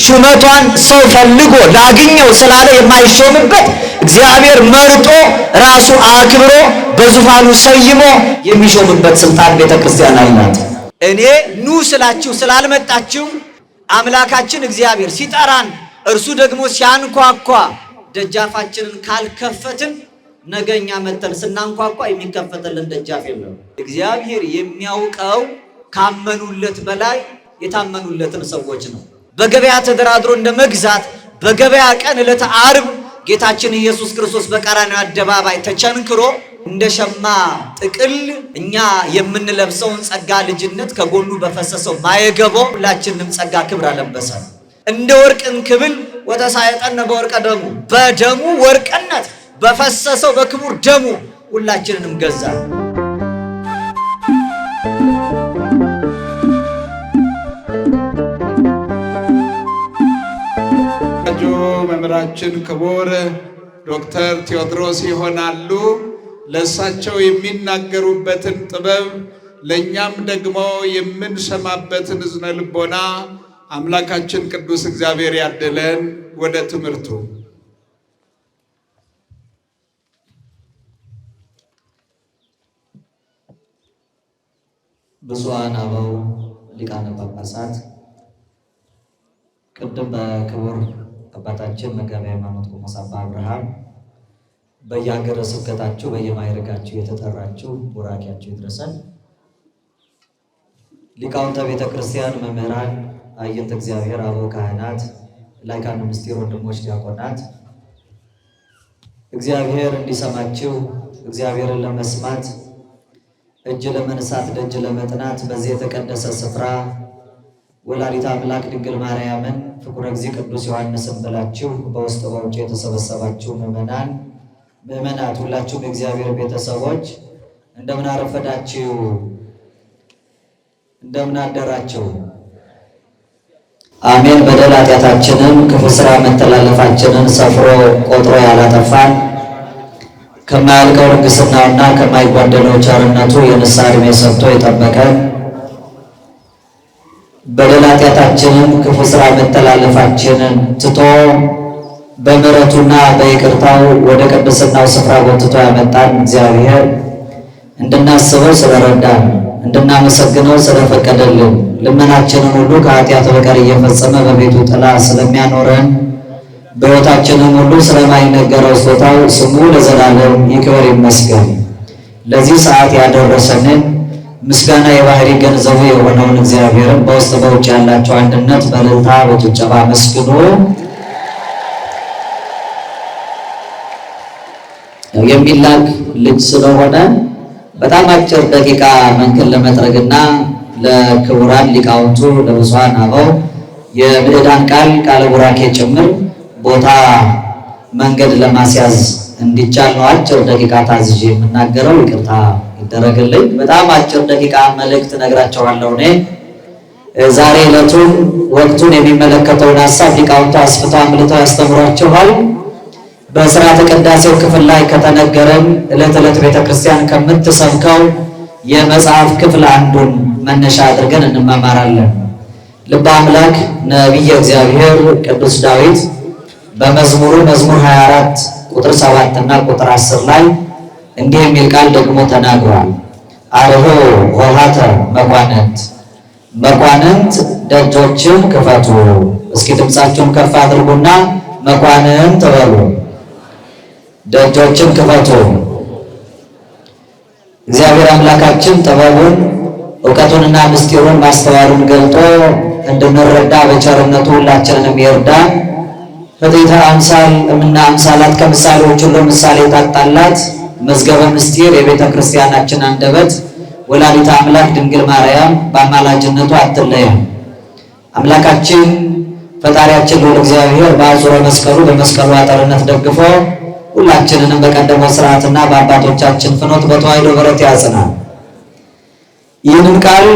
ሹመቷን ሰው ፈልጎ ላግኘው ስላለ የማይሾምበት እግዚአብሔር መርጦ ራሱ አክብሮ በዙፋኑ ሰይሞ የሚሾምበት ስልጣን ቤተክርስቲያን አላት። እኔ ኑ ስላችሁ ስላልመጣችሁ አምላካችን እግዚአብሔር ሲጠራን እርሱ ደግሞ ሲያንኳኳ ደጃፋችንን ካልከፈትን ነገኛ መተን ስናንኳኳ የሚከፈተልን ደጃፍ የለም። እግዚአብሔር የሚያውቀው ካመኑለት በላይ የታመኑለትን ሰዎች ነው። በገበያ ተደራድሮ እንደ መግዛት በገበያ ቀን ዕለተ ዓርብ ጌታችን ኢየሱስ ክርስቶስ በቀራንዮ አደባባይ ተቸንክሮ እንደ ሸማ ጥቅል እኛ የምንለብሰውን ጸጋ ልጅነት ከጎኑ በፈሰሰው ማየገቦ ሁላችንም ጸጋ ክብር አለበሰ። እንደ ወርቅ እንክብል ወተሳየጠነ በወርቀ ደሙ በደሙ ወርቅነት በፈሰሰው በክቡር ደሙ ሁላችንንም ገዛ። መምህራችን ክቡር ዶክተር ቴዎድሮስ ይሆናሉ። ለእሳቸው የሚናገሩበትን ጥበብ ለእኛም ደግሞ የምንሰማበትን እዝነ ልቦና አምላካችን ቅዱስ እግዚአብሔር ያድለን። ወደ ትምህርቱ ብፁዓን አበው ሊቃነ ጳጳሳት፣ ቅድም በክቡር አባታችን መጋቤ ሃይማኖት ቆሞስ አባ አብርሃም በየሀገረ ስብከታችሁ በየማዕረጋችሁ የተጠራችሁ ቡራኪያችሁ ይድረሰን። ሊቃውንተ ቤተ ክርስቲያን፣ መምህራን፣ አዕይንተ እግዚአብሔር፣ አበው ካህናት፣ ላይካነ ምስጢር ወንድሞች ዲያቆናት፣ እግዚአብሔር እንዲሰማችሁ እግዚአብሔርን ለመስማት እጅ ለመንሳት ደጅ ለመጥናት በዚህ የተቀደሰ ስፍራ ወላዲተ አምላክ ድንግል ማርያምን ፍቁረ እግዚእ ቅዱስ ዮሐንስን ብላችሁ በውስጥ በውጭ የተሰበሰባችሁ ምዕመናን ምዕመናት ሁላችሁም የእግዚአብሔር ቤተሰቦች እንደምን አረፈዳችሁ? እንደምን አደራችሁ? አሜን። በደል ኃጢአታችንን ክፉ ሥራ መተላለፋችንን ሰፍሮ ቆጥሮ ያላጠፋን ከማያልቀው ልግስናውና ከማይጓደለው ቸርነቱ የንስሐ ዕድሜ ሰጥቶ የጠበቀን በደል ኃጢአታችንን ክፉ ሥራ መተላለፋችንን ትቶ በምሕረቱና በይቅርታው ወደ ቅድስናው ስፍራ ጎትቶ ያመጣን እግዚአብሔር እንድናስበው ስለረዳን እንድናመሰግነው ስለፈቀደልን ልመናችንን ሁሉ ከኃጢአት በቀር እየፈጸመ በቤቱ ጥላ ስለሚያኖረን በሕይወታችንም ሁሉ ስለማይነገረው ስጦታው ስሙ ለዘላለም ይክበር ይመስገን። ለዚህ ሰዓት ያደረሰንን ምስጋና የባህሪ ገንዘቡ የሆነውን እግዚአብሔርን በውስጥ በውጭ ያላቸው አንድነት በእልልታ በጭብጨባ አመስግኑ። የሚላክ ልጅ ስለሆነ በጣም አጭር ደቂቃ መንገድ ለመጥረግና ለክቡራን ሊቃውንቱ ለብፁዓን አበው የምዕዳን ቃለ ቡራኬ ጭምር ቦታ መንገድ ለማስያዝ እንዲቻል ነው አጭር ደቂቃ ታዝዤ የምናገረው። ይቅርታ ይደረግልኝ። በጣም አጭር ደቂቃ መልእክት ነግራቸዋለሁ። እኔ ዛሬ ዕለቱን ወቅቱን የሚመለከተውን ሀሳብ ሊቃውንቱ አስፍተው አምልተው ያስተምሯችኋል። በሥርዓተ ቅዳሴው ክፍል ላይ ከተነገረን ዕለት ዕለት ቤተክርስቲያን ከምትሰብከው የመጽሐፍ ክፍል አንዱን መነሻ አድርገን እንማማራለን። ልበ አምላክ ነቢየ እግዚአብሔር ቅዱስ ዳዊት በመዝሙሩ መዝሙር 24 ቁጥር 7 እና ቁጥር 10 ላይ እንዲህ የሚል ቃል ደግሞ ተናግሯል። አርኅዉ ኆኃተ መኳንንት፣ መኳንንት ደጆችን ክፈቱ። እስኪ ድምፃችሁን ከፍ አድርጉና መኳንንት በሉ። ደጆችን ክፈቱ። እግዚአብሔር አምላካችን ጥበቡን እውቀቱንና ምስጢሩን ማስተዋሉን ገልጦ እንድንረዳ በቸርነቱ ሁላችንንም ይርዳን። ፍጥረተ አምሳል እምና አምሳላት ከምሳሌዎች ሁሉ ምሳሌ ታጣላት መዝገበ ምስጢር የቤተ ክርስቲያናችን አንደበት ወላዲተ አምላክ ድንግል ማርያም በአማላጅነቱ አትለየን። አምላካችን ፈጣሪያችን ልዑል እግዚአብሔር በአጹረ መስቀሉ በመስቀሉ አጠርነት ደግፎ ሁላችንንም በቀደመው ስርዓትና በአባቶቻችን ፍኖት በተዋሕዶ በረት ያጽናል። ይህንን ቃል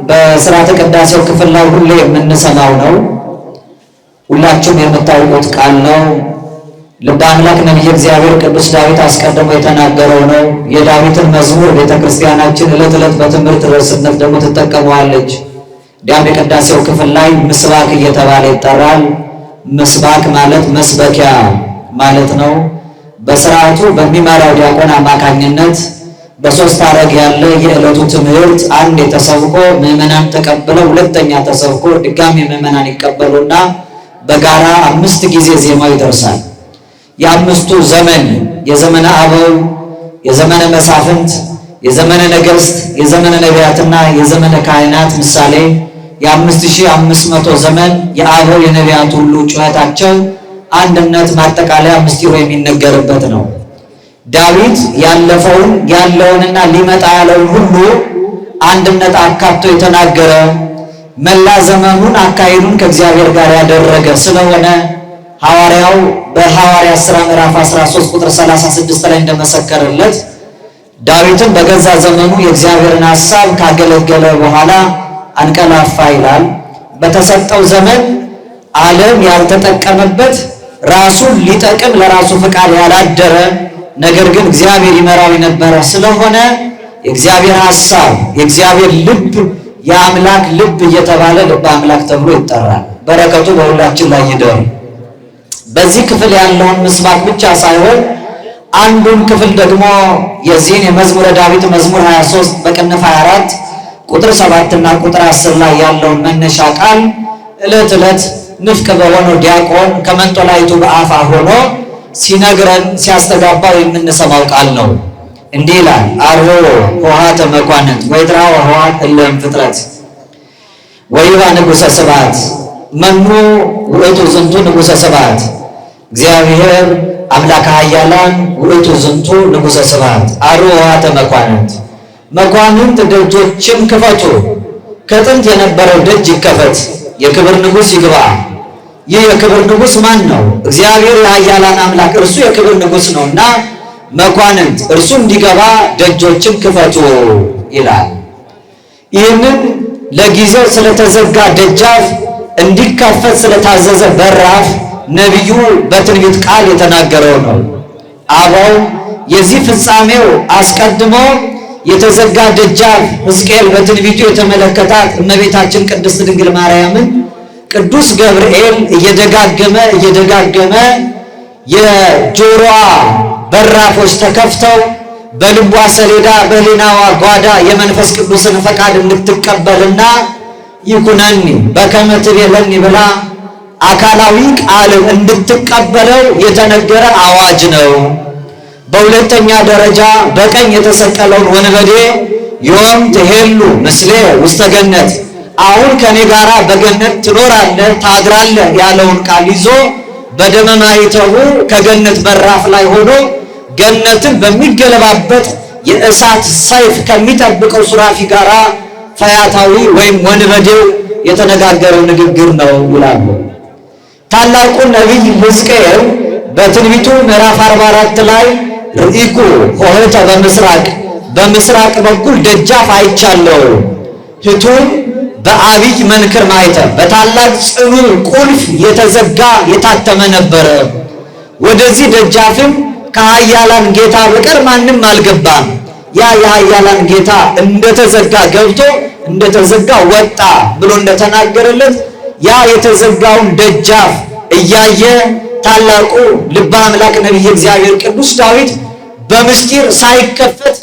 በሥርዓተ ቅዳሴው ክፍል ላይ ሁሌ የምንሰማው ነው። ሁላችሁም የምታውቁት ቃል ነው። ልበ አምላክ ነቢየ እግዚአብሔር ቅዱስ ዳዊት አስቀድሞ የተናገረው ነው። የዳዊትን መዝሙር ቤተ ክርስቲያናችን ዕለት ዕለት በትምህርት ርዕስነት ደግሞ ትጠቀመዋለች። ዲያም የቅዳሴው ክፍል ላይ ምስባክ እየተባለ ይጠራል። ምስባክ ማለት መስበኪያ ማለት ነው። በስርዓቱ በሚመራው ዲያቆን አማካኝነት በሶስት አረግ ያለ የዕለቱ ትምህርት አንድ የተሰብኮ ምዕመናን ተቀብለው ሁለተኛ ተሰብኮ ድጋሚ ምዕመናን ይቀበሉና በጋራ 5 ጊዜ ዜማው ይደርሳል። የአምስቱ ዘመን የዘመነ አበው፣ የዘመነ መሳፍንት፣ የዘመነ ነገሥት፣ የዘመነ ነቢያትና የዘመነ ካህናት ምሳሌ የ5500 ዘመን የአበው የነቢያት ሁሉ ጩኸታቸው አንድነት ማጠቃለያ ምስጢሩ የሚነገርበት ነው። ዳዊት ያለፈውን ያለውንና ሊመጣ ያለውን ሁሉ አንድነት አካቶ የተናገረ መላ ዘመኑን አካሄዱን ከእግዚአብሔር ጋር ያደረገ ስለሆነ ሐዋርያው በሐዋርያት ሥራ ምዕራፍ 13 ቁጥር 36 ላይ እንደመሰከረለት ዳዊትን በገዛ ዘመኑ የእግዚአብሔርን ሐሳብ ካገለገለ በኋላ አንቀላፋ ይላል። በተሰጠው ዘመን ዓለም ያልተጠቀመበት ራሱን ሊጠቅም ለራሱ ፈቃድ ያላደረ ነገር ግን እግዚአብሔር ይመራው የነበረ ስለሆነ የእግዚአብሔር ሐሳብ የእግዚአብሔር ልብ የአምላክ ልብ እየተባለ ልብ አምላክ ተብሎ ይጠራል። በረከቱ በሁላችን ላይ ይደር። በዚህ ክፍል ያለውን ምስባክ ብቻ ሳይሆን አንዱን ክፍል ደግሞ የዚህን የመዝሙረ ዳዊት መዝሙር 23 በቅንፍ 24 ቁጥር 7 እና ቁጥር 10 ላይ ያለውን መነሻ ቃል ዕለት ዕለት ንፍቅ በሆነው ዲያቆን ከመንጦላይቱ በአፋ ሆኖ ሲነግረን ሲያስተጋባው የምንሰማው ቃል ነው። እንዲህ ይላል። አርሆ ኆኃተ መኳንንት ወይትራወ ኆኃት እለም ፍጥረት ወይባ ንጉሠ ስብሐት መኑ ውእቱ ዝንቱ ንጉሠ ስብሐት እግዚአብሔር አምላከ ኃያላን ውእቱ ዝንቱ ንጉሠ ስብሐት። አርሆ ኆኃተ መኳንንት መኳንንት ደጆችን ክፈቱ፣ ከጥንት የነበረው ደጅ ይከፈት፣ የክብር ንጉሥ ይግባ። ይህ የክብር ንጉሥ ማን ነው? እግዚአብሔር የኃያላን አምላክ እርሱ የክብር ንጉሥ ነውና መኳንንት እርሱ እንዲገባ ደጆችን ክፈቱ ይላል። ይህንን ለጊዜው ስለተዘጋ ደጃፍ እንዲከፈት ስለታዘዘ በራፍ ነቢዩ በትንቢት ቃል የተናገረው ነው። አበው የዚህ ፍጻሜው አስቀድሞ የተዘጋ ደጃፍ ሕዝቅኤል በትንቢቱ የተመለከታት እመቤታችን ቅድስት ድንግል ማርያምን ቅዱስ ገብርኤል እየደጋገመ የጆሮዋ በራፎች ተከፍተው በልቧ ሰሌዳ በሕሊናዋ ጓዳ የመንፈስ ቅዱስን ፈቃድ እንድትቀበልና ይኩነኒ በከመ ትቤለኒ ብላ አካላዊ ቃል እንድትቀበለው የተነገረ አዋጅ ነው። በሁለተኛ ደረጃ በቀኝ የተሰቀለውን ወንበዴ ዮም ትሄሉ ምስሌ ውስተ ገነት አሁን ከኔ ጋራ በገነት ትኖራለህ ታድራለህ ያለውን ቃል ይዞ በደመ ማኅተቡ ከገነት በራፍ ላይ ሆኖ ገነትን በሚገለባበት የእሳት ሰይፍ ከሚጠብቀው ሱራፊ ጋራ ፈያታዊ ወይም ወንበዴው የተነጋገረው ንግግር ነው ይላሉ። ታላቁ ነቢይ ሕዝቅኤል በትንቢቱ ምዕራፍ 44 ላይ ርኢኩ ኆኃተ በምስራቅ በኩል ደጃፍ አይቻለሁ፣ ሕቱም በአብይ መንክር ማኅተም በታላቅ ጽኑ ቁልፍ የተዘጋ የታተመ ነበረ። ወደዚህ ደጃፍም ከኃያላን ጌታ በቀር ማንም አልገባም። ያ የኃያላን ጌታ እንደተዘጋ ገብቶ እንደተዘጋ ወጣ ብሎ እንደተናገረለት ያ የተዘጋውን ደጃፍ እያየ ታላቁ ልበ አምላክ ነቢየ እግዚአብሔር ቅዱስ ዳዊት በምስጢር ሳይከፈት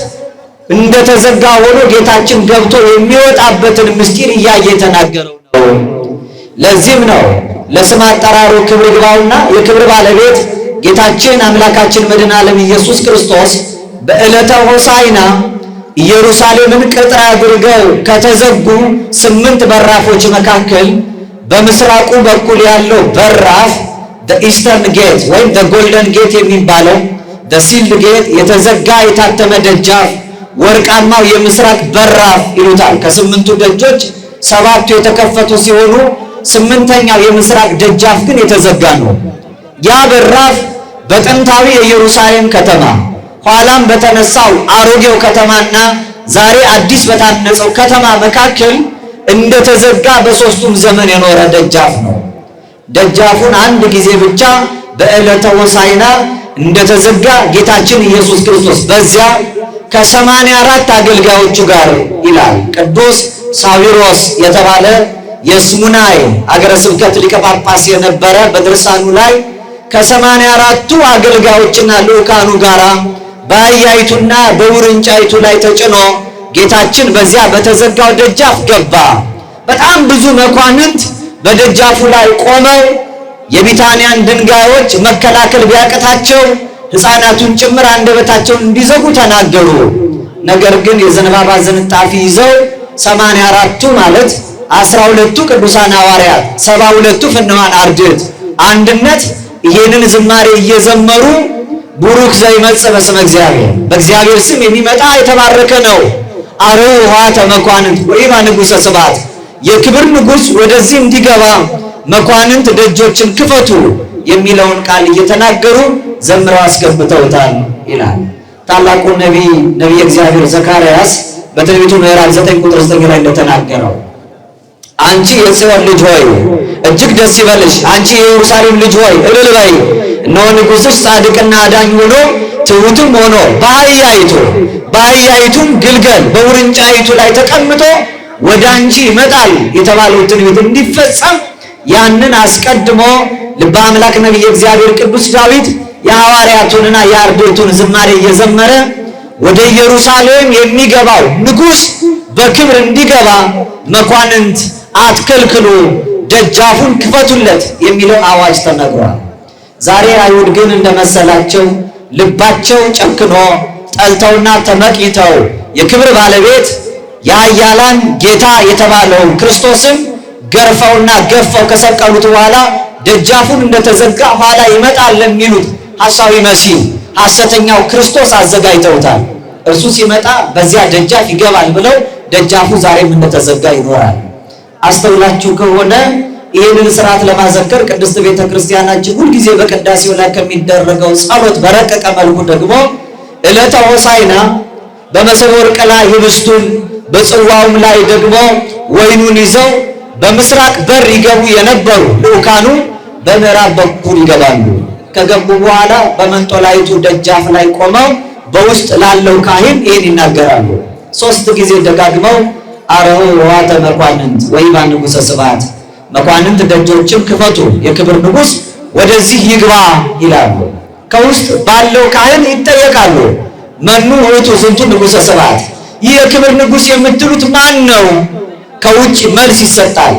እንደተዘጋ ሆኖ ጌታችን ገብቶ የሚወጣበትን ምስጢር እያየ የተናገረው ነው። ለዚህም ነው ለስም አጠራሩ ክብር ይግባውና የክብር ባለቤት ጌታችን አምላካችን መድኃኔ ዓለም ኢየሱስ ክርስቶስ በዕለተ ሆሳዕና ኢየሩሳሌምን ቅጥር አድርገው ከተዘጉ 8 በራፎች መካከል በምስራቁ በኩል ያለው በራፍ ኢስተርን ጌት ወይም ጎልደን ጌት የሚባለው ሲልድ ጌት የተዘጋ የታተመ ደጃፍ ወርቃማው የምስራቅ በራፍ ይሉታል። ከ8ቱ ደጆች 7ቱ የተከፈቱ ሲሆኑ 8ኛው የምስራቅ ደጃፍ ግን የተዘጋ ነው። ያ በራፍ በጥንታዊ የኢየሩሳሌም ከተማ ኋላም በተነሳው አሮጌው ከተማና ዛሬ አዲስ በታነጸው ከተማ መካከል እንደተዘጋ በሦስቱም ዘመን የኖረ ደጃፍ ነው። ደጃፉን አንድ ጊዜ ብቻ በዕለተ ሆሳዕና እንደተዘጋ ጌታችን ኢየሱስ ክርስቶስ በዚያ ከ84 አገልጋዮቹ ጋር ይላል ቅዱስ ሳዊሮስ የተባለ የስሙናይ አገረ ስብከት ሊቀ ጳጳስ የነበረ በድርሳኑ ላይ ከ84ቱ አገልጋዮችና ልዑካኑ ጋራ በአህያይቱና በውርንጫይቱ ላይ ተጭኖ ጌታችን በዚያ በተዘጋው ደጃፍ ገባ። በጣም ብዙ መኳንንት በደጃፉ ላይ ቆመው የቢታንያን ድንጋዮች መከላከል ቢያቅታቸው ሕፃናቱን ጭምር አንደበታቸውን እንዲዘጉ ተናገሩ። ነገር ግን የዘንባባ ዝንጣፊ ይዘው 84ቱ ማለት 12ቱ ቅዱሳን ሐዋርያት 72ቱ ፍንዋን አርድእት አንድነት ይሄንን ዝማሬ እየዘመሩ ቡሩክ ዘይመጽእ በስመ እግዚአብሔር፣ በእግዚአብሔር ስም የሚመጣ የተባረከ ነው። አርኅዉ ኆኃተ መኳንንት ወኢባ ንጉሠ ስብሐት፣ የክብር ንጉሥ ወደዚህ እንዲገባ መኳንንት ደጆችን ክፈቱ የሚለውን ቃል እየተናገሩ ዘምረው አስገብተውታል ይላል። ታላቁ ነቢይ እግዚአብሔር ዘካርያስ በትንቢቱ ምዕራፍ 9 ቁጥር 9 ላይ እንደተናገረው አንቺ የጽዮን ልጅ ሆይ እጅግ ደስ ይበልሽ፣ አንቺ የኢየሩሳሌም ልጅ ሆይ እልል በይ፣ እነሆ ንጉሥሽ ጻድቅና አዳኝ ሆኖ ትሑትም ሆኖ በአህያይቱም ግልገል በውርንጫይቱ ላይ ተቀምጦ ወደ አንቺ ይመጣል የተባለው ትንቢት እንዲፈጸም ያንን አስቀድሞ ልበ አምላክ ነቢየ እግዚአብሔር ቅዱስ ዳዊት የሐዋርያቱንና የአርድእቱን ዝማሬ እየዘመረ ወደ ኢየሩሳሌም የሚገባው ንጉሥ በክብር እንዲገባ መኳንንት አትከልክሉ፣ ደጃፉን ክፈቱለት የሚለው አዋጅ ተነግሯል። ዛሬ አይሁድ ግን እንደመሰላቸው ልባቸው ጨክኖ ጠልተውና ተመቅኝተው የክብር ባለቤት የኃያላን ጌታ የተባለው ክርስቶስን ገርፈውና ገፈው ከሰቀሉት በኋላ ደጃፉን እንደተዘጋ ኋላ ይመጣል ለሚሉት ሐሳዊ መሲህ ሐሰተኛው ክርስቶስ አዘጋጅተውታል። እርሱ ሲመጣ በዚያ ደጃፍ ይገባል ብለው ደጃፉ ዛሬም እንደተዘጋ ይኖራል። አስተውላችሁ ከሆነ ይህንን ስርዓት ለማዘከር ቅድስት ቤተ ክርስቲያናችን ሁልጊዜ በቅዳሴው ላይ ከሚደረገው ጸሎት በረቀቀ መልኩ ደግሞ ዕለተ ሆሳዕና በመሰበ ወርቅ ላይ ህብስቱን በጽዋውም ላይ ደግሞ ወይኑን ይዘው በምስራቅ በር ይገቡ የነበሩ ልዑካኑ በምዕራብ በኩል ይገባሉ። ከገቡ በኋላ በመንጦላይቱ ደጃፍ ላይ ቆመው በውስጥ ላለው ካህን ይህን ይናገራሉ። 3 ጊዜ ደጋግመው አርኅዉ ኆኃተ መኳንንት ወኢባ ንጉሠ ስብሐት፣ መኳንንት ደጆችን ክፈቱ፣ የክብር ንጉሥ ወደዚህ ይግባ ይላሉ። ከውስጥ ባለው ካህን ይጠየቃሉ። መኑ ውእቱ ዝንቱ ንጉሠ ስብሐት፣ ይህ የክብር ንጉሥ የምትሉት ማን ነው? ከውጭ መልስ ይሰጣል።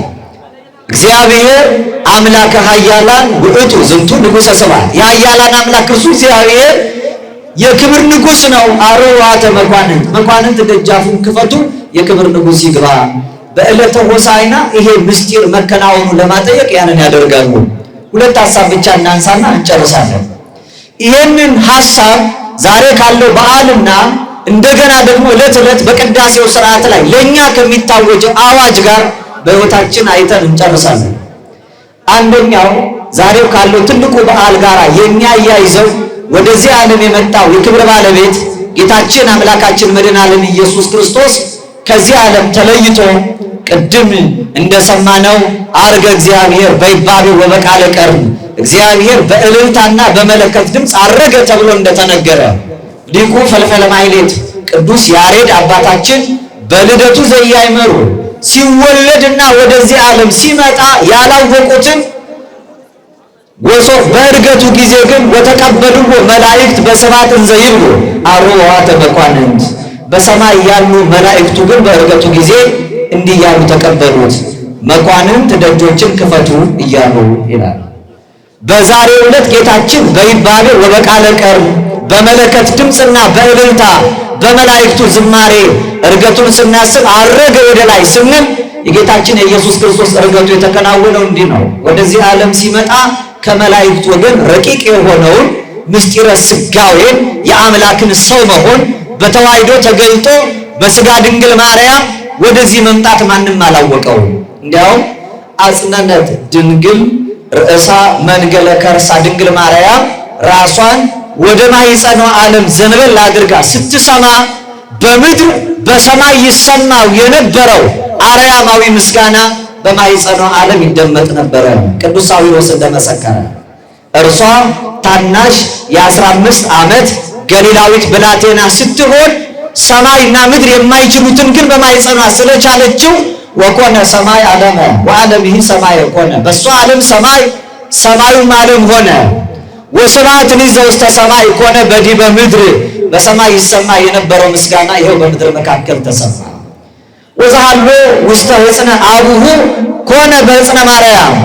እግዚአብሔር አምላከ ኃያላን ውእቱ ዝንቱ ንጉሠ ስብሐት፣ የኃያላን አምላክ እርሱ እግዚአብሔር የክብር ንጉሥ ነው። አርኅዉ ኆኃተ መኳንንት፣ መኳንንት ደጃፉን ክፈቱ፣ የክብር ንጉሥ ይግባ። በዕለተ ሆሳዕና ይሄ ምስጢር መከናወኑ ለማጠየቅ ያንን ያደርጋሉ። 2 ሐሳብ ብቻ እናንሳና እንጨርሳለን። ይህንን ሐሳብ ዛሬ ካለው በዓልና እንደገና ደግሞ ዕለት ዕለት በቅዳሴው ስርዓት ላይ ለእኛ ከሚታወጀው አዋጅ ጋር በሕይወታችን አይተን እንጨርሳለን። አንደኛው ዛሬው ካለው ትልቁ በዓል ጋር የሚያያይዘው ወደዚህ ዓለም የመጣው የክብር ባለቤት ጌታችን አምላካችን መድኃኔ ዓለም ኢየሱስ ክርስቶስ ከዚህ ዓለም ተለይቶ ቅድም እንደሰማነው አርገ እግዚአብሔር በይባቤ ወበቃለ ቀርን፣ እግዚአብሔር በእልልታና በመለከት ድምፅ አረገ ተብሎ እንደተነገረ ሊቁ ፈልፈለ ማሕሌት ቅዱስ ያሬድ አባታችን በልደቱ ዘኢያእመሩ ሲወለድና ወደዚህ ዓለም ሲመጣ ያላወቁትን ወሶፍ በእርገቱ ጊዜ ግን ወተቀበልዎ መላእክት በሰባት እንዘ ይብሉ አርኅዉ ኆኃተ መኳንንት፣ በሰማይ ያሉ መላእክቱ ግን በእርገቱ ጊዜ እንዲህ ያሉ ተቀበሉት፣ መኳንንት ደጆችን ክፈቱ እያሉ ይላል። በዛሬው ዕለት ጌታችን በይባቤ ወበቃለ ቀርን በመለከት ድምፅና በእልልታ በመላእክቱ ዝማሬ እርገቱን ስናስብ አረገ ወደ ላይ ስንል የጌታችን የኢየሱስ ክርስቶስ እርገቱ የተከናወነው እንዲህ ነው። ወደዚህ ዓለም ሲመጣ ከመላእክት ወገን ረቂቅ የሆነውን ምስጢረ ሥጋዌን የአምላክን ሰው መሆን በተዋሕዶ ተገልጦ በሥጋ ድንግል ማርያም ወደዚህ መምጣት ማንም አላወቀው። እንዲያውም አጽነነት ድንግል ርእሳ መንገለ ከርሳ ድንግል ማርያም ራሷን ወደ ማኅፀኗ ዓለም ዘንበል አድርጋ ስትሰማ በምድር በሰማይ ይሰማው የነበረው አርያማዊ ምስጋና በማኅፀኗ ዓለም ይደመጥ ነበረ። ቅዱስ ሳዊሮስ እንደመሰከረ እርሷ ታናሽ የ15 ዓመት ገሊላዊት ብላቴና ስትሆን ሰማይና ምድር የማይችሉትን ግን በማኅፀኗ ስለቻለችው ወኮነ ሰማይ ዓለመ ወዓለምሂ ሰማይ ኮነ። በሷ ዓለም ሰማይ ሰማዩም ዓለም ሆነ። ወስብሐትኒ ዘውስተ ሰማይ ኮነ በዲበ ምድር። በሰማይ ይሰማ የነበረው ምስጋና ይኸው በምድር መካከል ተሰማ። ወዘሃሎ ውስተ ሕፅነ አቡሁ ኮነ በሕፅነ ማርያም።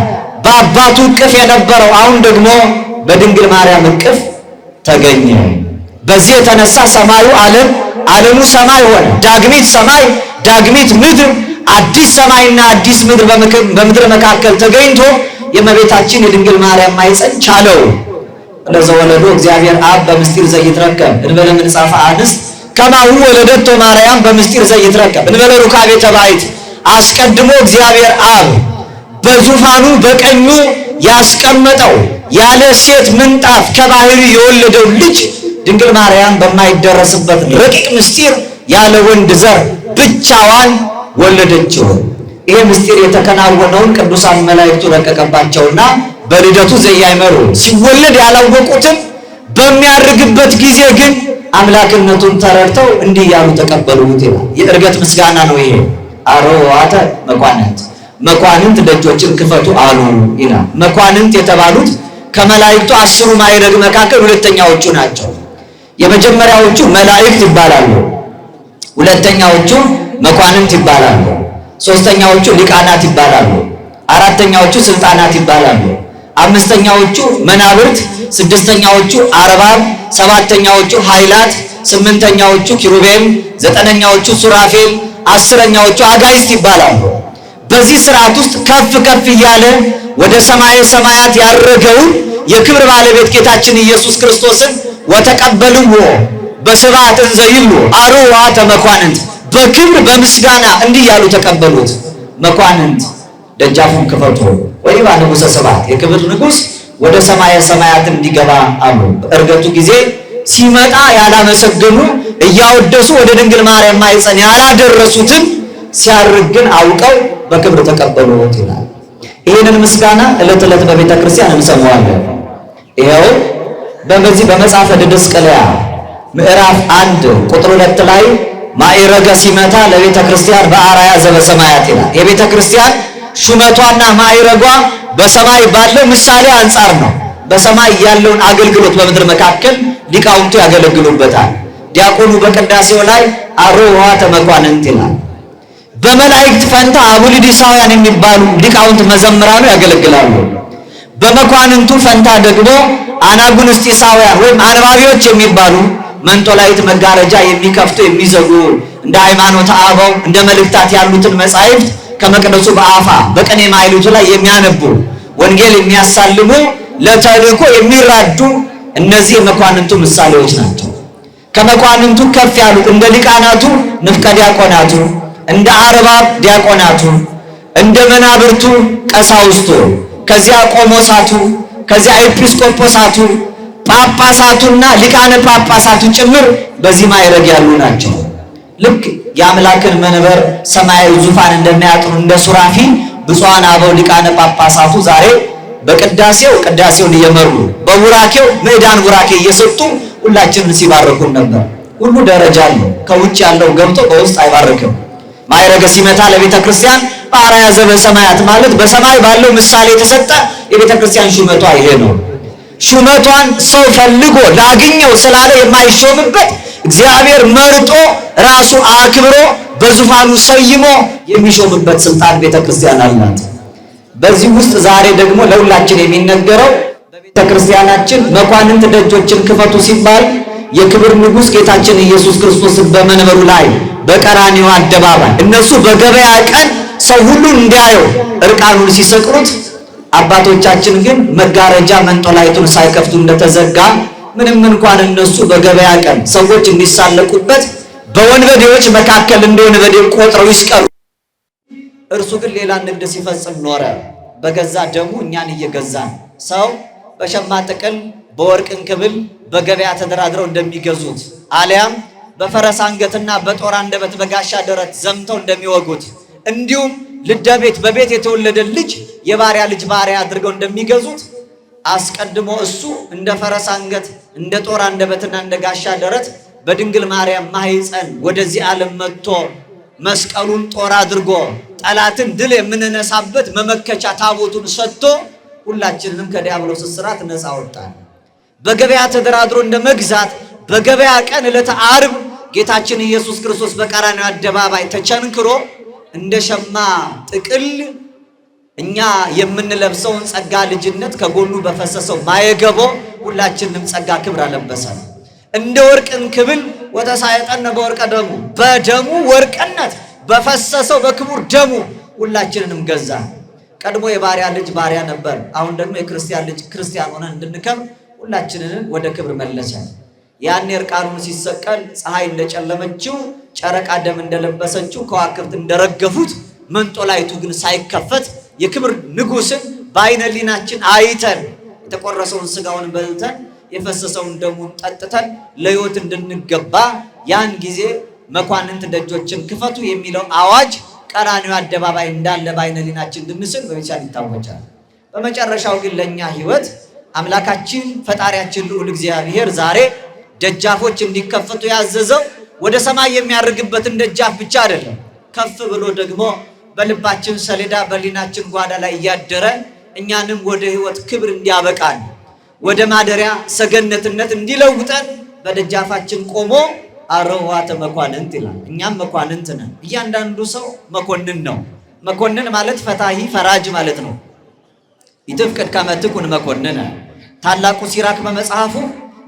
በአባቱ እቅፍ የነበረው አሁን ደግሞ በድንግል ማርያም እቅፍ ተገኘ። በዚህ የተነሳ ሰማዩ ዓለም፣ ዓለሙ ሰማይ ሆነ። ዳግሚት ሰማይ ዳግሚት ምድር፣ አዲስ ሰማይና አዲስ ምድር በምድር መካከል ተገኝቶ የእመቤታችን የድንግል ማርያም ማኅፀን ቻለው። ለዘወለዶ እግዚአብሔር አብ በምስጢር ዘይትረከብ እንበለ ምንጻፈ አንስት ከማሁ ወለደቶ ማርያም በምስጢር ዘይትረከብ እንበለ ሩካቤ ተባይት። አስቀድሞ እግዚአብሔር አብ በዙፋኑ በቀኙ ያስቀመጠው ያለ ሴት ምንጣፍ ከባህሪ የወለደው ልጅ ድንግል ማርያም በማይደረስበት ረቂቅ ምስጢር ያለ ወንድ ዘር ብቻዋን ወለደችው። ይሄ ምስጢር የተከናወነውን ቅዱሳን መላእክቱ ረቀቀባቸውና በልደቱ ዘያይመሩ ሲወለድ ያላወቁትን በሚያርግበት ጊዜ ግን አምላክነቱን ተረድተው እንዲህ ያሉ ተቀበሉት ይላል። የዕርገት ምስጋና ነው ይሄ። አርኅዋተ መኳንንት፣ መኳንንት ደጆችን ክፈቱ አሉ ይላል። መኳንንት የተባሉት ከመላእክቱ 10 ማዕረግ መካከል ሁለተኛዎቹ ናቸው። የመጀመሪያዎቹ መላእክት ይባላሉ። ሁለተኛዎቹ መኳንንት ይባላሉ። ሶስተኛዎቹ ሊቃናት ይባላሉ። አራተኛዎቹ ስልጣናት ይባላሉ። አምስተኛዎቹ መናብርት፣ ስድስተኛዎቹ አርባብ፣ ሰባተኛዎቹ ኃይላት፣ ስምንተኛዎቹ ኪሩቤል፣ ዘጠነኛዎቹ ሱራፌል፣ አስረኛዎቹ አጋይስት ይባላሉ። በዚህ ስርዓት ውስጥ ከፍ ከፍ እያለ ወደ ሰማየ ሰማያት ያረገውን የክብር ባለቤት ጌታችን ኢየሱስ ክርስቶስን ወተቀበልዎ በስብሐት እንዘ ይብሉ አርኅዋተ መኳንንት፣ በክብር በምስጋና እንዲህ ያሉ ተቀበሉት። መኳንንት ደጃፉን ክፈቱ ወይባ ንጉሠ ስብሐት፣ የክብር ንጉሥ ወደ ሰማየ ሰማያት እንዲገባ አሉ። በዕርገቱ ጊዜ ሲመጣ ያላመሰገኑ እያወደሱ ወደ ድንግል ማርያም ማኅፀን ያላደረሱትን ሲያርግ ግን አውቀው በክብር ተቀበሉት ይላል። ይህንን ምስጋና ዕለት ዕለት በቤተ ክርስቲያን እንሰማዋለን። ይኸው በዚህ በመጽሐፈ ድድስቅልያ ምዕራፍ 1 ቁጥር 2 ላይ ማዕረገ ሲመታ ለቤተ ክርስቲያን በአርአያ ዘበሰማያት ይላል። የቤተ ክርስቲያን ሹመቷና ማዕረጓ በሰማይ ባለው ምሳሌ አንጻር ነው። በሰማይ ያለውን አገልግሎት በምድር መካከል ሊቃውንቱ ያገለግሉበታል። ዲያቆኑ በቅዳሴው ላይ አርኅዋተ መኳንንት ይላል። በመላእክት ፈንታ አቡሊዲሳውያን የሚባሉ ሊቃውንት መዘምራኑ ያገለግላሉ። በመኳንንቱ ፈንታ ደግሞ አናጉንስጢሳውያን ወይም አንባቢዎች የሚባሉ መንጦላይት መጋረጃ የሚከፍቱ የሚዘጉ እንደ ሃይማኖተ አበው እንደ መልእክታት ያሉትን መጻሕፍት ከመቅደሱ በአፋ በቅኔ ማኅሌቱ ላይ የሚያነቡ ወንጌል የሚያሳልሙ ለተልእኮ የሚራዱ እነዚህ የመኳንንቱ ምሳሌዎች ናቸው። ከመኳንንቱ ከፍ ያሉት እንደ ሊቃናቱ ንፍቀ ዲያቆናቱ፣ እንደ አርባብ ዲያቆናቱ፣ እንደ መናብርቱ ቀሳውስቱ፣ ከዚያ ቆሞሳቱ፣ ከዚያ ኤጲስቆጶሳቱ፣ ጳጳሳቱና ሊቃነ ጳጳሳቱ ጭምር በዚህ ማዕረግ ያሉ ናቸው። ልክ የአምላክን መንበር ሰማያዊ ዙፋን እንደሚያጥኑ እንደ ሱራፊ ብፁዓን አበው ሊቃነ ጳጳሳቱ ዛሬ በቅዳሴው ቅዳሴውን እየመሩ በቡራኬው ምዕዳን ቡራኬ እየሰጡ ሁላችንን ሲባርኩን ነበር። ሁሉ ደረጃ አለው። ከውጭ ያለው ገብቶ በውስጥ አይባርክም። ማዕረገ ሲመታ ለቤተ ክርስቲያን በአርአያ ዘበሰማያት ማለት በሰማይ ባለው ምሳሌ የተሰጠ የቤተ ክርስቲያን ሹመቷ ይሄ ነው። ሹመቷን ሰው ፈልጎ ላግኘው ስላለ የማይሾምበት እግዚአብሔር መርጦ ራሱ አክብሮ በዙፋኑ ሰይሞ የሚሾምበት ስልጣን ቤተ ክርስቲያን አላት። በዚህ ውስጥ ዛሬ ደግሞ ለሁላችን የሚነገረው በቤተ ክርስቲያናችን መኳንንት ደጆችን ክፈቱ ሲባል የክብር ንጉሥ ጌታችን ኢየሱስ ክርስቶስን በመንበሩ ላይ በቀራንዮ አደባባይ እነሱ በገበያ ቀን ሰው ሁሉ እንዲያየው እርቃኑን ሲሰቅሉት፣ አባቶቻችን ግን መጋረጃ መንጦላይቱን ሳይከፍቱ እንደተዘጋ ምንም እንኳን እነሱ በገበያ ቀን ሰዎች እንዲሳለቁበት በወንበዴዎች መካከል እንደ ወንበዴ ቆጥረው ይስቀሉ፣ እርሱ ግን ሌላ ንግድ ሲፈጽም ኖረ። በገዛ ደሙ እኛን እየገዛን ሰው በሸማ ጥቅል በወርቅ እንክብል በገበያ ተደራድረው እንደሚገዙት አሊያም በፈረስ አንገትና በጦር አንደበት በጋሻ ደረት ዘምተው እንደሚወጉት እንዲሁም ልደቤት በቤት የተወለደ ልጅ የባሪያ ልጅ ባሪያ አድርገው እንደሚገዙት አስቀድሞ እሱ እንደ ፈረስ አንገት እንደ ጦር አንደበትና እንደ ጋሻ ደረት በድንግል ማርያም ማህፀን ወደዚህ ዓለም መጥቶ መስቀሉን ጦር አድርጎ ጠላትን ድል የምንነሳበት መመከቻ ታቦቱን ሰጥቶ ሁላችንንም ከዲያብሎስ እስራት ነፃ አወጣን። በገበያ ተደራድሮ እንደመግዛት በገበያ ቀን ዕለተ ዓርብ ጌታችን ኢየሱስ ክርስቶስ በቀራንዮ አደባባይ ተቸንክሮ እንደ ሸማ ጥቅል እኛ የምንለብሰውን ጸጋ ልጅነት ከጎኑ በፈሰሰው ማየገቦ ሁላችንም ጸጋ ክብር አለበሰን። እንደ ወርቅን ክብል ወተሳየጠነ በወርቀ ደሙ በደሙ ወርቅነት በፈሰሰው በክቡር ደሙ ሁላችንንም ገዛ። ቀድሞ የባሪያ ልጅ ባሪያ ነበር፣ አሁን ደግሞ የክርስቲያን ልጅ ክርስቲያን ሆነን እንድንከብር ሁላችንን ወደ ክብር መለሰን። ያኔ እርቃኑን ሲሰቀል ፀሐይ እንደጨለመችው ጨረቃ ደም እንደለበሰችው ከዋክብት እንደረገፉት መንጦላይቱ ግን ሳይከፈት የክብር ንጉሥን በዓይነ ሕሊናችን አይተን የተቆረሰውን ስጋውን በልተን የፈሰሰውን ደሙን ጠጥተን ለሕይወት እንድንገባ ያን ጊዜ መኳንንት ደጆችን ክፈቱ የሚለው አዋጅ ቀራንዮ አደባባይ እንዳለ በዓይነ ሕሊናችን እንድንስል በሚቻል ይታወጃል። በመጨረሻው ግን ለኛ ሕይወት አምላካችን ፈጣሪያችን ልዑል እግዚአብሔር ዛሬ ደጃፎች እንዲከፈቱ ያዘዘው ወደ ሰማይ የሚያርግበትን ደጃፍ ብቻ አይደለም፣ ከፍ ብሎ ደግሞ በልባችን ሰሌዳ በሕሊናችን ጓዳ ላይ እያደረ እኛንም ወደ ሕይወት ክብር እንዲያበቃን ወደ ማደሪያ ሰገነትነት እንዲለውጠን በደጃፋችን ቆሞ አርኅዋተ መኳንንት ይላል። እኛም መኳንንት ነን። እያንዳንዱ ሰው መኮንን ነው። መኮንን ማለት ፈታሂ ፈራጅ ማለት ነው። ይትፍቅድ ከመ ትኩን መኮንነ። ታላቁ ሲራክ በመጽሐፉ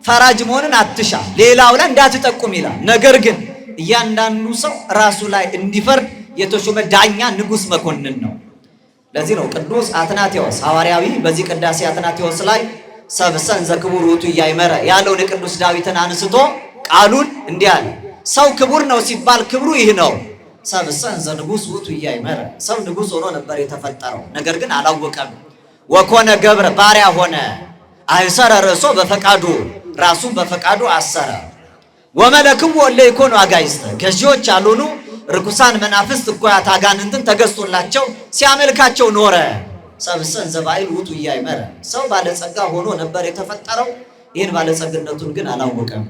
ፈራጅ መሆንን አትሻ፣ ሌላው ላይ እንዳትጠቁም ይላል። ነገር ግን እያንዳንዱ ሰው ራሱ ላይ እንዲፈርድ የተሾመ ዳኛ ንጉሥ መኮንን ነው። ለዚህ ነው ቅዱስ አትናቴዎስ ሐዋርያዊ በዚህ ቅዳሴ አትናቴዎስ ላይ ሰብእሰን ዘክቡር ውእቱ ኢያእመረ ያለውን የቅዱስ ዳዊትን አንስቶ ቃሉን እንዲህ አለ። ሰው ክቡር ነው ሲባል ክብሩ ይህ ነው። ሰብእሰን ዘንጉሥ ውእቱ ኢያእመረ፣ ሰው ንጉሥ ሆኖ ነበር የተፈጠረው፣ ነገር ግን አላወቀም። ወኮነ ገብረ፣ ባሪያ ሆነ። አእሰረ ርእሶ በፈቃዱ፣ ራሱን በፈቃዱ አሰረ። ወመለክሙ እለ ይኮኑ አጋዕዝተ፣ ገዢዎች ያልሆኑ ርኩሳን መናፍስት እኩያት አጋንንትን ተገዝቶላቸው ሲያመልካቸው ኖረ። ሰብእሰን ዘባኢል ውእቱ ኢያእመረ፣ ሰው ባለጸጋ ሆኖ ነበር የተፈጠረው፣ ይህን ባለጸግነቱን ግን አላወቀም።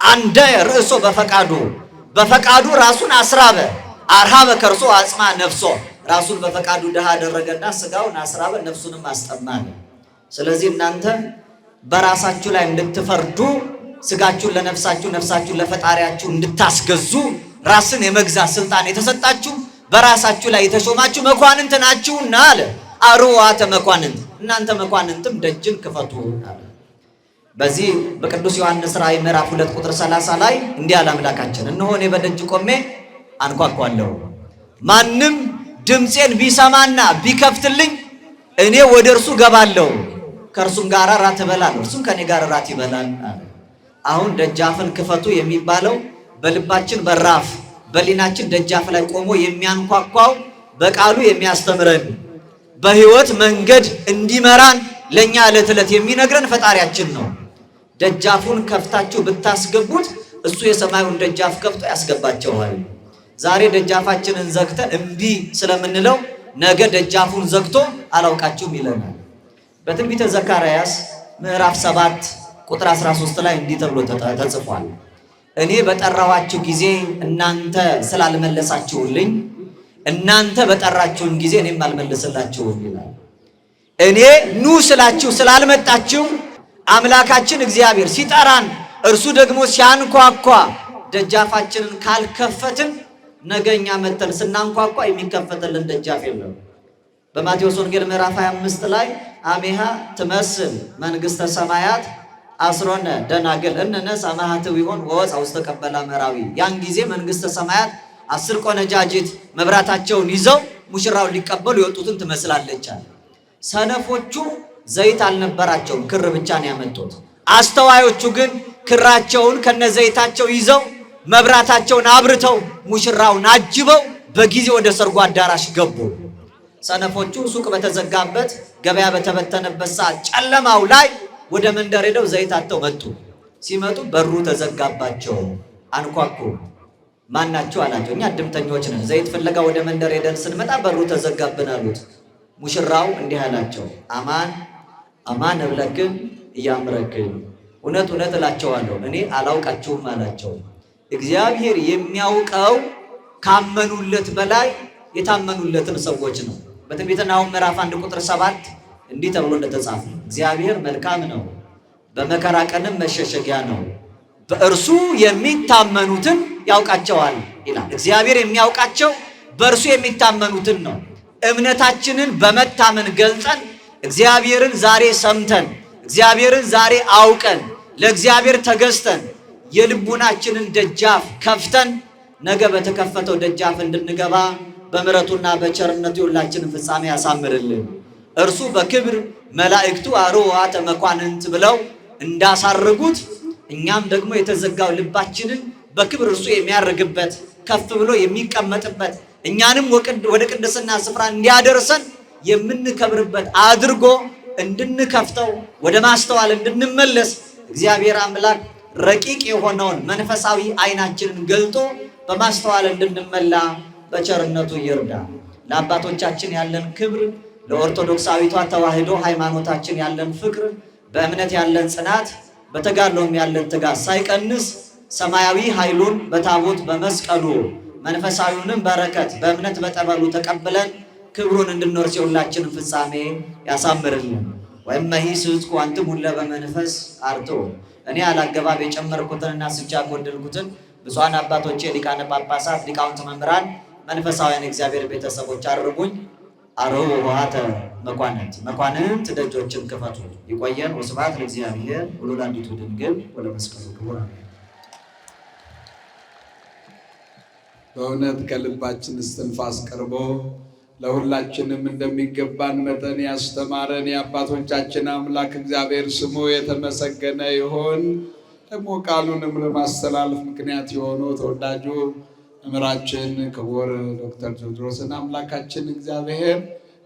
አንደ ርእሶ በፈቃዱ፣ በፈቃዱ ራሱን አስራበ። አርሃበ ከርሶ አጽማ ነፍሶ፣ ራሱን በፈቃዱ ድሃ አደረገና ስጋውን አስራበ ነፍሱንም አስጠማለ። ስለዚህ እናንተ በራሳችሁ ላይ እንድትፈርዱ ስጋችሁን ለነፍሳችሁ ነፍሳችሁን ለፈጣሪያችሁ እንድታስገዙ ራስን የመግዛት ስልጣን የተሰጣችሁ በራሳችሁ ላይ የተሾማችሁ መኳንንት ናችሁና አለ። አርኅዋተ መኳንንት፣ እናንተ መኳንንትም ደጅን ክፈቱ አለ። በዚህ በቅዱስ ዮሐንስ ራእይ ምዕራፍ 2 ቁጥር 30 ላይ እንዲህ አለ አምላካችን፣ እነሆ እኔ በደጅ ቆሜ አንኳኳለሁ፣ ማንም ድምፄን ቢሰማና ቢከፍትልኝ እኔ ወደ እርሱ ገባለሁ፣ ከእርሱም ጋር እራት እበላለሁ፣ እርሱም ከኔ ጋር እራት ይበላል አለ። አሁን ደጃፍን ክፈቱ የሚባለው በልባችን በራፍ በሕሊናችን ደጃፍ ላይ ቆሞ የሚያንኳኳው በቃሉ የሚያስተምረን በሕይወት መንገድ እንዲመራን ለኛ ዕለት ዕለት የሚነግረን ፈጣሪያችን ነው። ደጃፉን ከፍታችሁ ብታስገቡት እሱ የሰማዩን ደጃፍ ከፍቶ ያስገባቸዋል። ዛሬ ደጃፋችንን ዘግተን እምቢ ስለምንለው ነገ ደጃፉን ዘግቶ አላውቃችሁም ይለናል። በትንቢተ ዘካርያስ ምዕራፍ 7 ቁጥር 13 ላይ እንዲህ ተብሎ ተጽፏል። እኔ በጠራኋችሁ ጊዜ እናንተ ስላልመለሳችሁልኝ፣ እናንተ በጠራችሁን ጊዜ እኔም አልመለስላችሁም ይላል። እኔ ኑ ስላችሁ ስላልመጣችሁ አምላካችን እግዚአብሔር ሲጠራን እርሱ ደግሞ ሲያንኳኳ ደጃፋችንን ካልከፈትን ነገኛ መተን ስናንኳኳ የሚከፈትልን ደጃፍ የለም። በማቴዎስ ወንጌል ምዕራፍ 25 ላይ አሜሃ ትመስል መንግሥተ ሰማያት አስሮነ ደናግል እነነ ሰማሃትው ይሆን ወወፃ ውስተ ቀበላ መራዊ። ያን ጊዜ መንግሥተ ሰማያት 10 ቆነጃጅት መብራታቸውን ይዘው ሙሽራውን ሊቀበሉ የወጡትን ትመስላለች። ሰነፎቹ ዘይት አልነበራቸውም፣ ክር ብቻ ነው ያመጡት። አስተዋዮቹ ግን ክራቸውን ከነዘይታቸው ይዘው መብራታቸውን አብርተው ሙሽራውን አጅበው በጊዜ ወደ ሰርጉ አዳራሽ ገቡ። ሰነፎቹ ሱቅ በተዘጋበት ገበያ በተበተነበት ሰዓት ጨለማው ላይ ወደ መንደር ሄደው ዘይት አጥተው መጡ። ሲመጡ በሩ ተዘጋባቸው። አንኳኩ። ማናችሁ አላቸው። እኛ እድምተኞች ነን፣ ዘይት ፍለጋ ወደ መንደር ሄደን ስንመጣ በሩ ተዘጋብን አሉት። ሙሽራው እንዲህ አላቸው፣ አማን አማን እብለክም እያምረክም፣ እውነት እውነት እላቸዋለሁ እኔ አላውቃችሁም አላቸው። እግዚአብሔር የሚያውቀው ካመኑለት በላይ የታመኑለትን ሰዎች ነው። በትንቢተ ናሁም ምዕራፍ 1 ቁጥር 7 እንዲህ ተብሎ እንደተጻፈ እግዚአብሔር መልካም ነው፣ በመከራ ቀንም መሸሸጊያ ነው፣ በእርሱ የሚታመኑትን ያውቃቸዋል ይላል። እግዚአብሔር የሚያውቃቸው በእርሱ የሚታመኑትን ነው። እምነታችንን በመታመን ገልጸን እግዚአብሔርን ዛሬ ሰምተን እግዚአብሔርን ዛሬ አውቀን ለእግዚአብሔር ተገዝተን የልቡናችንን ደጃፍ ከፍተን ነገ በተከፈተው ደጃፍ እንድንገባ በምሕረቱና በቸርነቱ ሁላችንን ፍጻሜ ያሳምርልን። እርሱ በክብር መላእክቱ አርዋተ መኳንንት ብለው እንዳሳረጉት እኛም ደግሞ የተዘጋው ልባችንን በክብር እርሱ የሚያርግበት ከፍ ብሎ የሚቀመጥበት እኛንም ወደ ቅድስና ስፍራ እንዲያደርሰን የምንከብርበት አድርጎ እንድንከፍተው ወደ ማስተዋል እንድንመለስ እግዚአብሔር አምላክ ረቂቅ የሆነውን መንፈሳዊ ዓይናችንን ገልጦ በማስተዋል እንድንመላ በቸርነቱ ይርዳ። ለአባቶቻችን ያለን ክብር፣ ለኦርቶዶክሳዊቷ ተዋሕዶ ሃይማኖታችን ያለን ፍቅር፣ በእምነት ያለን ጽናት፣ በተጋድሎም ያለን ትጋት ሳይቀንስ ሰማያዊ ኃይሉን በታቦት በመስቀሉ መንፈሳዊውንም በረከት በእምነት በጠበሉ ተቀብለን ክብሩን እንድንወርስ የሁላችንን ፍጻሜ ያሳምርልን። ወይም መሂስት ኳንትም ሁለ በመንፈስ አርቶ እኔ አላገባብ የጨመርኩትንና ስጃ ጎደልኩትን ብፁዓን አባቶቼ ሊቃነ ጳጳሳት፣ ሊቃውንት፣ መምህራን፣ መንፈሳውያን እግዚአብሔር ቤተሰቦች አድርጉኝ። አርኅዉ ኆኃተ መኳንንት ደጆችን ክፈቱ። ይቆየን። ወስብሐት ለእግዚአብሔር ወለወላዲቱ ድንግል ወለመስቀሉ ክቡር። በእውነት ከልባችን እስትንፋስ ቀርቦ ለሁላችንም እንደሚገባን መጠን ያስተማረን የአባቶቻችን አምላክ እግዚአብሔር ስሙ የተመሰገነ ይሁን። ደግሞ ቃሉንም ለማስተላለፍ ምክንያት የሆነው ተወዳጁ መምህራችን ክቡር ዶክተር ቴዎድሮስን አምላካችን እግዚአብሔር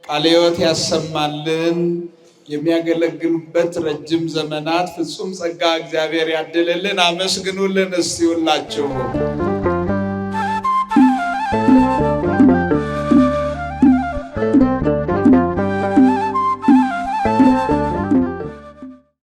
ቃለ ሕይወት ያሰማልን። የሚያገለግሉበት ረጅም ዘመናት ፍጹም ጸጋ እግዚአብሔር ያድልልን። አመስግኑልን እስቲ ሁላችሁ።